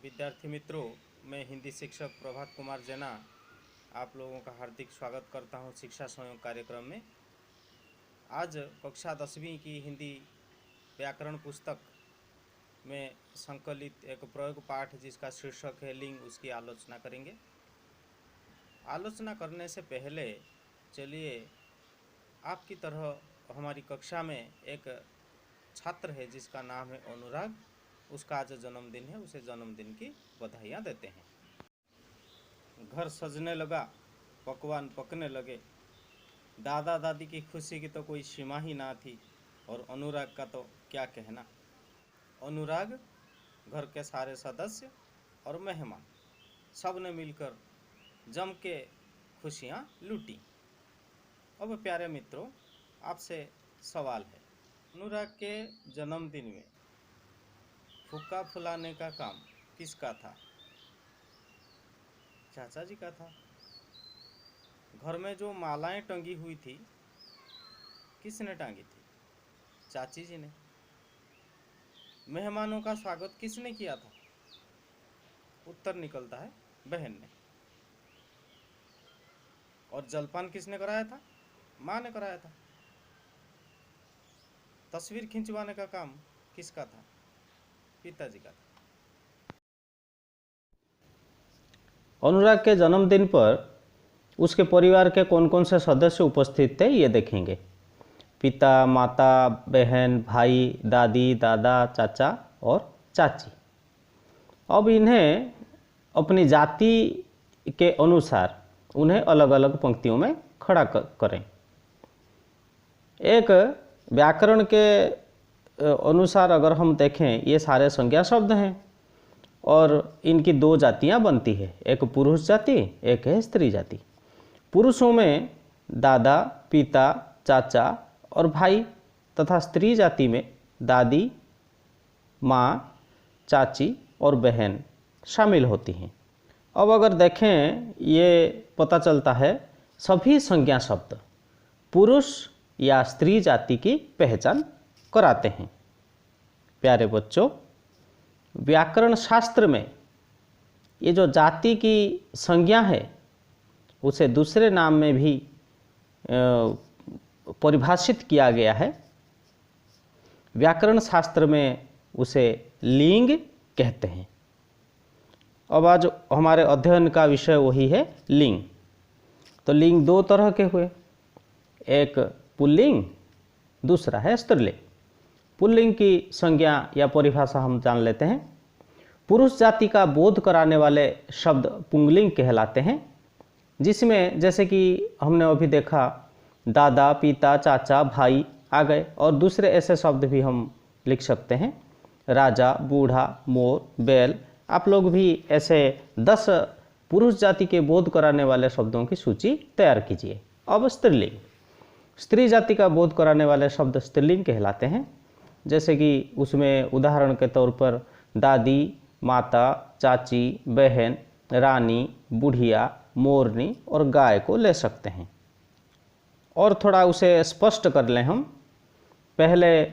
विद्यार्थी मित्रों, मैं हिंदी शिक्षक प्रभात कुमार जेना आप लोगों का हार्दिक स्वागत करता हूं शिक्षा संयोग कार्यक्रम में। आज कक्षा 10वीं की हिंदी व्याकरण पुस्तक में संकलित एक प्रयोग पाठ जिसका शीर्षक है लिंग, उसकी आलोचना करेंगे। आलोचना करने से पहले चलिए आपकी तरह हमारी कक्षा में एक छात्र है जिसका नाम है अनुराग, उसका आज जन्मदिन है, उसे जन्मदिन की बधाइयाँ देते हैं। घर सजने लगा, पकवान पकने लगे, दादा दादी की खुशी की तो कोई सीमा ही ना थी और अनुराग का तो क्या कहना। अनुराग, घर के सारे सदस्य और मेहमान सब ने मिलकर जम के खुशियाँ लूटी। अब प्यारे मित्रों, आपसे सवाल है, अनुराग के जन्मदिन में फुक्का फुलाने का काम किसका था? चाचा जी का था। घर में जो मालाएं टंगी हुई थी किसने टांगी थी? चाची जी ने। मेहमानों का स्वागत किसने किया था? उत्तर निकलता है बहन ने। और जलपान किसने कराया था? माँ ने कराया था। तस्वीर खिंचवाने का काम किसका था? पिताजी का था। अनुराग के जन्मदिन पर उसके परिवार के कौन कौन से सदस्य उपस्थित थे ये देखेंगे। पिता, माता, बहन, भाई, दादी, दादा, चाचा और चाची। अब इन्हें अपनी जाति के अनुसार उन्हें अलग अलग पंक्तियों में खड़ा करें। एक व्याकरण के अनुसार अगर हम देखें, ये सारे संज्ञा शब्द हैं और इनकी दो जातियां बनती है, एक पुरुष जाति, एक है स्त्री जाति। पुरुषों में दादा, पिता, चाचा और भाई तथा स्त्री जाति में दादी, माँ, चाची और बहन शामिल होती हैं। अब अगर देखें, ये पता चलता है सभी संज्ञा शब्द पुरुष या स्त्री जाति की पहचान कराते हैं। प्यारे बच्चों, व्याकरण शास्त्र में ये जो जाति की संज्ञा है उसे दूसरे नाम में भी परिभाषित किया गया है। व्याकरण शास्त्र में उसे लिंग कहते हैं। अब आज हमारे अध्ययन का विषय वही है लिंग। तो लिंग दो तरह के हुए, एक पुल्लिंग, दूसरा है स्त्रीलिंग। पुल्लिंग की संज्ञा या परिभाषा हम जान लेते हैं। पुरुष जाति का बोध कराने वाले शब्द पुंगलिंग कहलाते हैं, जिसमें जैसे कि हमने अभी देखा दादा, पिता, चाचा, भाई आ गए, और दूसरे ऐसे शब्द भी हम लिख सकते हैं, राजा, बूढ़ा, मोर, बैल। आप लोग भी ऐसे 10 पुरुष जाति के बोध कराने वाले शब्दों की सूची तैयार कीजिए। अब स्त्रीलिंग, स्त्री जाति का बोध कराने वाले शब्द स्त्रीलिंग कहलाते हैं। जैसे कि उसमें उदाहरण के तौर पर दादी, माता, चाची, बहन, रानी, बुढ़िया, मोरनी और गाय को ले सकते हैं। और थोड़ा उसे स्पष्ट कर लें हम, पहले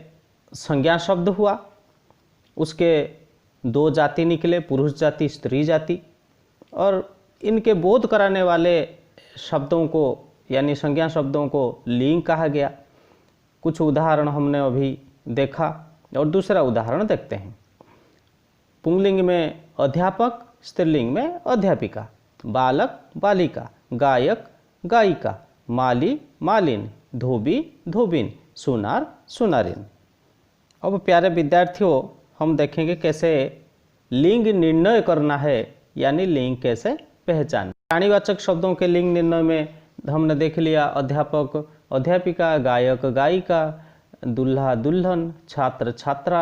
संज्ञा शब्द हुआ, उसके दो जाति निकले, पुरुष जाति, स्त्री जाति, और इनके बोध कराने वाले शब्दों को यानी संज्ञा शब्दों को लिंग कहा गया। कुछ उदाहरण हमने अभी देखा और दूसरा उदाहरण देखते हैं। पुंगलिंग में अध्यापक, स्त्रीलिंग में अध्यापिका, बालक, बालिका, गायक, गायिका, माली, मालिन, धोबी, धोबिन, सुनार, सुनारिन। अब प्यारे विद्यार्थियों, हम देखेंगे कैसे लिंग निर्णय करना है, यानी लिंग कैसे पहचान। प्राणीवाचक शब्दों के लिंग निर्णय में हमने देख लिया अध्यापक, अध्यापिका, गायक, गायिका, दूल्हा, दुल्हन, छात्र, छात्रा,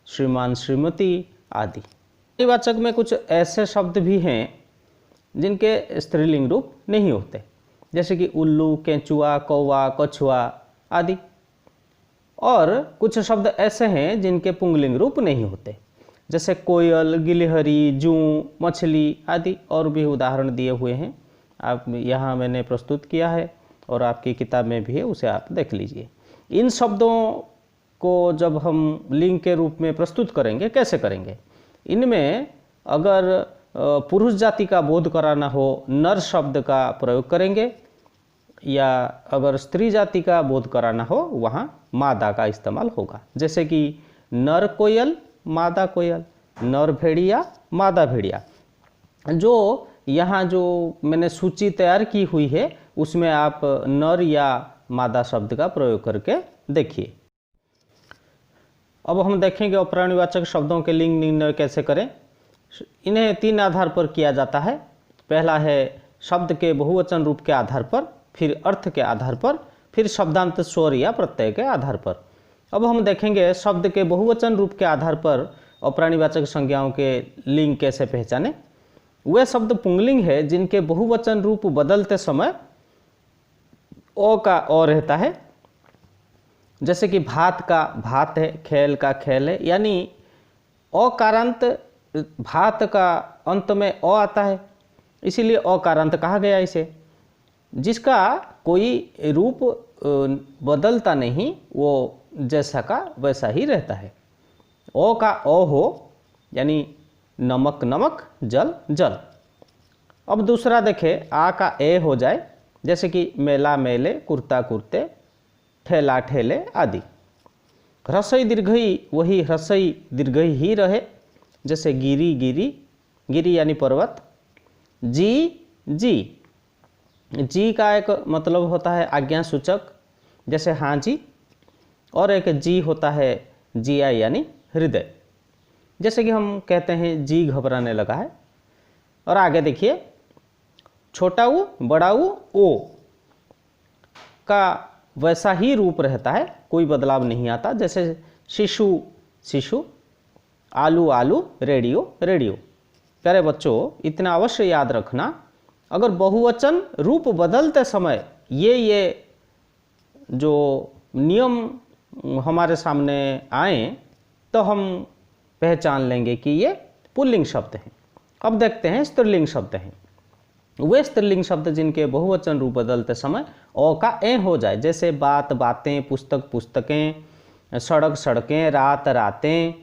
श्रीमान, श्रीमती आदि। प्राणीवाचक में कुछ ऐसे शब्द भी हैं जिनके स्त्रीलिंग रूप नहीं होते, जैसे कि उल्लू, केंचुआ, कौवा, कछुआ आदि। और कुछ शब्द ऐसे हैं जिनके पुंगलिंग रूप नहीं होते, जैसे कोयल, गिलहरी, जूं, मछली आदि। और भी उदाहरण दिए हुए हैं, आप यहाँ मैंने प्रस्तुत किया है और आपकी किताब में भी है, उसे आप देख लीजिए। इन शब्दों को जब हम लिंग के रूप में प्रस्तुत करेंगे, कैसे करेंगे? इनमें अगर पुरुष जाति का बोध कराना हो नर शब्द का प्रयोग करेंगे, या अगर स्त्री जाति का बोध कराना हो वहाँ मादा का इस्तेमाल होगा। जैसे कि नर कोयल मादा कोयल, नर भेड़िया मादा भेड़िया। जो यहाँ जो मैंने सूची तैयार की हुई है उसमें आप नर या मादा शब्द का प्रयोग करके देखिए। अब हम देखेंगे अपराणीवाचक शब्दों के लिंग निर्णय कैसे करें। इन्हें 3 आधार पर किया जाता है। पहला है शब्द के बहुवचन रूप के आधार पर, फिर अर्थ के आधार पर, फिर शब्दांत स्वर या प्रत्यय के आधार पर। अब हम देखेंगे शब्द के बहुवचन रूप के आधार पर अपराणीवाचक संज्ञाओं के लिंग कैसे पहचाने। वे शब्द पुंगलिंग है जिनके बहुवचन रूप बदलते समय ओ का ओ रहता है। जैसे कि भात का भात है, खेल का खेल है, यानी अकारांत भात का अंत में ओ आता है, इसीलिए अकारांत कहा गया इसे। जिसका कोई रूप बदलता नहीं, वो जैसा का वैसा ही रहता है। ओ का ओ हो यानी नमक नमक, जल जल। अब दूसरा देखें, आ का ए हो जाए, जैसे कि मेला मेले, कुर्ता कुर्ते, ठेला ठेले आदि। ह्रस्वई दीर्घई वही ह्रस्वई दीर्घई ही रहे, जैसे गिरी गिरी, गिरी यानी पर्वत। जी जी, जी का एक मतलब होता है आज्ञा सूचक, जैसे हाँ जी। और एक जी होता है जिया यानी हृदय, जैसे कि हम कहते हैं जी घबराने लगा है। और आगे देखिए, छोटा ऊ बड़ा ऊ ओ का वैसा ही रूप रहता है, कोई बदलाव नहीं आता। जैसे शिशु शिशु, आलू आलू, रेडियो रेडियो। प्यारे बच्चों, इतना अवश्य याद रखना, अगर बहुवचन रूप बदलते समय ये जो नियम हमारे सामने आए तो हम पहचान लेंगे कि ये पुल्लिंग शब्द हैं। अब देखते हैं स्त्रीलिंग शब्द हैं। वे स्त्रीलिंग शब्द जिनके बहुवचन रूप बदलते समय ओ का ए हो जाए, जैसे बात बातें, पुस्तक पुस्तकें, सड़क सड़कें, रात रातें।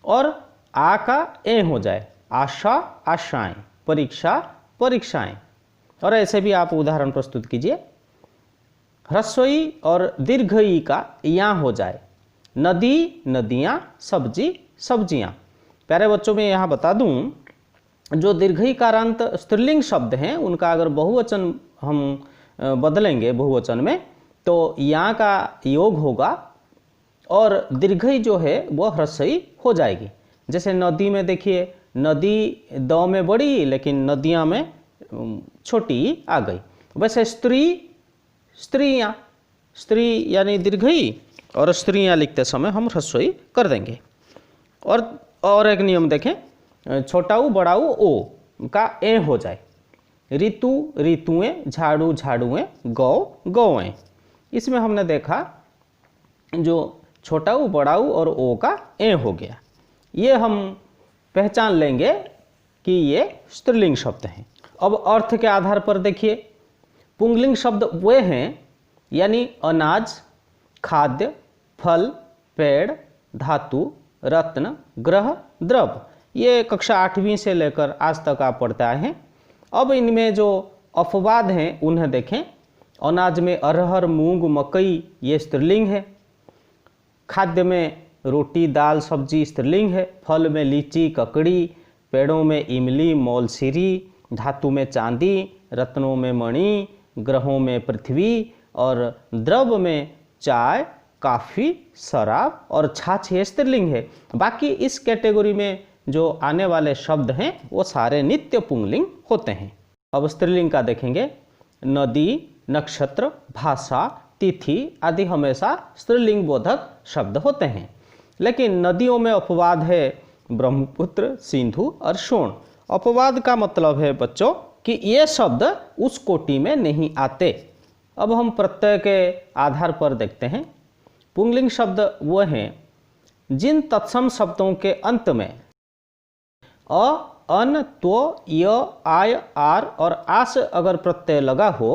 और आ का ए हो जाए, आशा आशाएं, परीक्षा परीक्षाएं। और ऐसे भी आप उदाहरण प्रस्तुत कीजिए। ह्रस्वई और दीर्घई का या हो जाए, नदी नदियाँ, सब्जी सब्जियाँ। प्यारे बच्चों में यहाँ बता दूँ, जो दीर्घईकारांत स्त्रीलिंग शब्द हैं उनका अगर बहुवचन हम बदलेंगे बहुवचन में, तो यहाँ का योग होगा और दीर्घई जो है वो ह्रस्वई हो जाएगी। जैसे नदी में देखिए, नदी द में बड़ी लेकिन नदियाँ में छोटी आ गई। वैसे स्त्री स्त्रियाँ, स्त्री यानी दीर्घई और स्त्रियाँ लिखते समय हम ह्रस्वई कर देंगे। और एक नियम देखें, छोटा ऊ बड़ा ऊ ओ का ए हो जाए, ऋतु ऋतुएं, झाड़ू झाड़ुएं, गौ गौएं। इसमें हमने देखा जो छोटा ऊ बड़ा ऊ और ओ का ए हो गया, ये हम पहचान लेंगे कि ये स्त्रीलिंग शब्द हैं। अब अर्थ के आधार पर देखिए, पुंगलिंग शब्द वे हैं यानी अनाज, खाद्य, फल, पेड़, धातु, रत्न, ग्रह, द्रव। ये कक्षा 8वीं से लेकर आज तक आप पढ़ते आए हैं। अब इनमें जो अपवाद हैं उन्हें देखें। अनाज में अरहर, मूंग, मकई ये स्त्रीलिंग है। खाद्य में रोटी, दाल, सब्जी स्त्रीलिंग है। फल में लीची, ककड़ी, पेड़ों में इमली, मौलसीरी, धातु में चांदी, रत्नों में मणि, ग्रहों में पृथ्वी, और द्रव में चाय, काफ़ी, शराब और छाछ ये स्त्रीलिंग है। बाकी इस कैटेगरी में जो आने वाले शब्द हैं वो सारे नित्य पुंगलिंग होते हैं। अब स्त्रीलिंग का देखेंगे। नदी, नक्षत्र, भाषा, तिथि आदि हमेशा स्त्रीलिंग बोधक शब्द होते हैं। लेकिन नदियों में अपवाद है ब्रह्मपुत्र, सिंधु और सोन। अपवाद का मतलब है बच्चों कि ये शब्द उस कोटि में नहीं आते। अब हम प्रत्यय के आधार पर देखते हैं। पुंगलिंग शब्द वो हैं जिन तत्सम शब्दों के अंत में अ, अन, त्व, य, आय, आर और आस अगर प्रत्यय लगा हो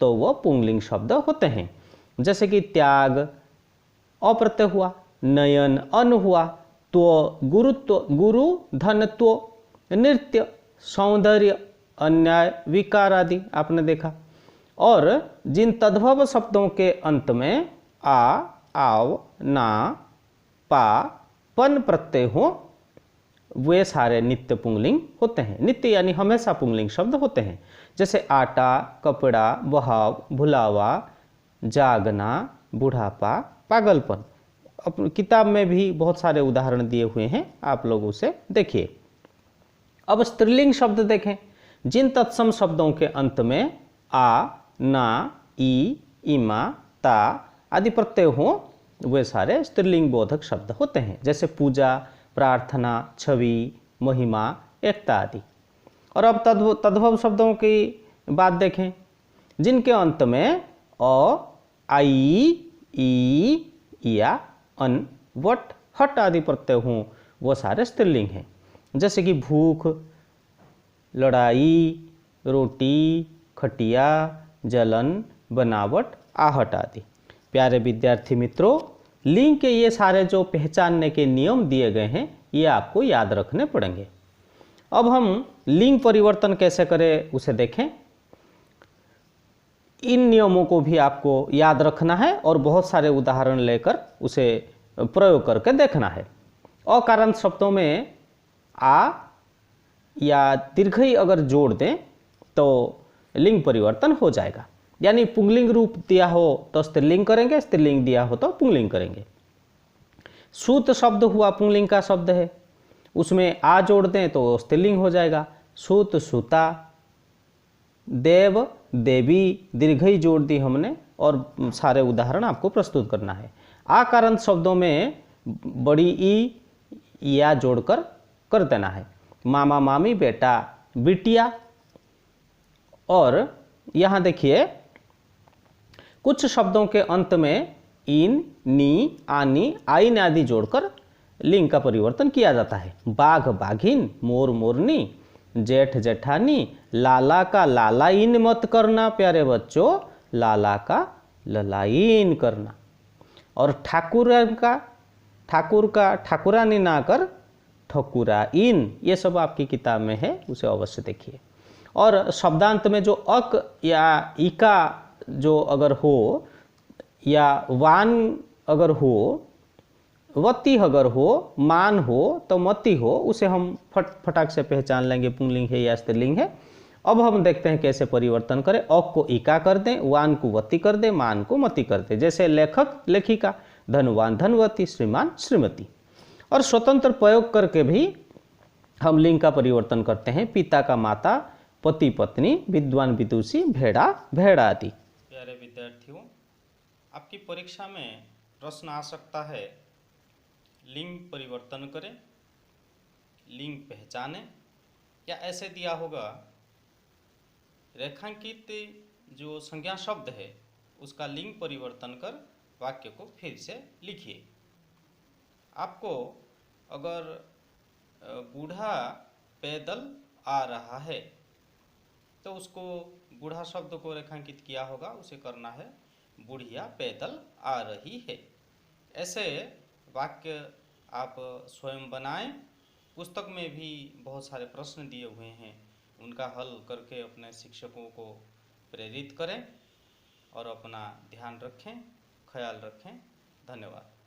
तो वो पुंगलिंग शब्द होते हैं। जैसे कि त्याग अप्रत्यय हुआ, नयन अन हुआ, त्व गुरुत्व, गुरु धनत्व, नृत्य, सौंदर्य, अन्याय, विकार आदि आपने देखा। और जिन तद्भव शब्दों के अंत में आ, आव, ना, पा, पन प्रत्यय हो वे सारे नित्य पुंगलिंग होते हैं। नित्य यानी हमेशा पुंगलिंग शब्द होते हैं। जैसे आटा, कपड़ा, बहाव, भुलावा, जागना, बुढ़ापा, पागलपन। अपनी किताब में भी बहुत सारे उदाहरण दिए हुए हैं, आप लोग उसे देखिए। अब स्त्रीलिंग शब्द देखें। जिन तत्सम शब्दों के अंत में आ, ना, ई, इमा, ता आदि प्रत्यय हो वे सारे स्त्रीलिंग बोधक शब्द होते हैं। जैसे पूजा, प्रार्थना, छवि, महिमा, एकता आदि। और अब तद्भव शब्दों की बात देखें। जिनके अंत में अ, आई, ई, या, अन, वट, हट आदि प्रत्यय हों वो सारे स्त्रीलिंग हैं। जैसे कि भूख, लड़ाई, रोटी, खटिया, जलन, बनावट, आहट आदि। प्यारे विद्यार्थी मित्रों, लिंग के ये सारे जो पहचानने के नियम दिए गए हैं ये आपको याद रखने पड़ेंगे। अब हम लिंग परिवर्तन कैसे करें उसे देखें। इन नियमों को भी आपको याद रखना है और बहुत सारे उदाहरण लेकर उसे प्रयोग करके देखना है। अकारण शब्दों में आ या दीर्घई अगर जोड़ दें तो लिंग परिवर्तन हो जाएगा। यानी पुंगलिंग रूप दिया हो तो स्त्रीलिंग करेंगे, स्त्रीलिंग दिया हो तो पुंगलिंग करेंगे। सूत शब्द हुआ पुंगलिंग का शब्द है, उसमें आ जोड़ दें तो स्त्रीलिंग हो जाएगा। सूत, सूता। देव, देवी, दीर्घई जोड़ दी हमने और सारे उदाहरण आपको प्रस्तुत करना है। आकारण शब्दों में बड़ी ई या जोड़कर कर देना है। मामा, मामी, बेटा, बिटिया। और यहाँ देखिए कुछ शब्दों के अंत में इन, नी, आनी, आइन आदि जोड़कर लिंग का परिवर्तन किया जाता है। बाघ, बाघिन, मोर, मोरनी, जेठ, जेठानी। लाला का लालाइन मत करना प्यारे बच्चों, लाला का ललाइन करना। और ठाकुर का ठाकुरानी ना कर ठकुराइन। ये सब आपकी किताब में है, उसे अवश्य देखिए। और शब्दांत में जो अक या इका जो अगर हो या वान अगर हो, वती अगर हो, मान हो तो मती हो, उसे हम फटाक से पहचान लेंगे पुंगलिंग है या स्त्रीलिंग है। अब हम देखते हैं कैसे परिवर्तन करें। अक को इका कर दें, वान को वती कर दें, मान को मती कर दें। जैसे लेखक, लेखिका, धनवान, धनवती, श्रीमान, श्रीमती। और स्वतंत्र प्रयोग करके भी हम लिंग का परिवर्तन करते हैं। पिता का माता, पति पत्नी, विद्वान विदुषी, भेड़ा, भेड़ा आदि। प्यारे विद्यार्थियों, आपकी परीक्षा में प्रश्न आ सकता है लिंग परिवर्तन करें, लिंग पहचानें, या ऐसे दिया होगा रेखांकित जो संज्ञा शब्द है उसका लिंग परिवर्तन कर वाक्य को फिर से लिखिए। आपको अगर बूढ़ा पैदल आ रहा है तो उसको बूढ़ा शब्द को रेखांकित किया होगा, उसे करना है बुढ़िया पैदल आ रही है। ऐसे वाक्य आप स्वयं बनाएं। पुस्तक में भी बहुत सारे प्रश्न दिए हुए हैं, उनका हल करके अपने शिक्षकों को प्रेरित करें और अपना ध्यान रखें, ख्याल रखें। धन्यवाद।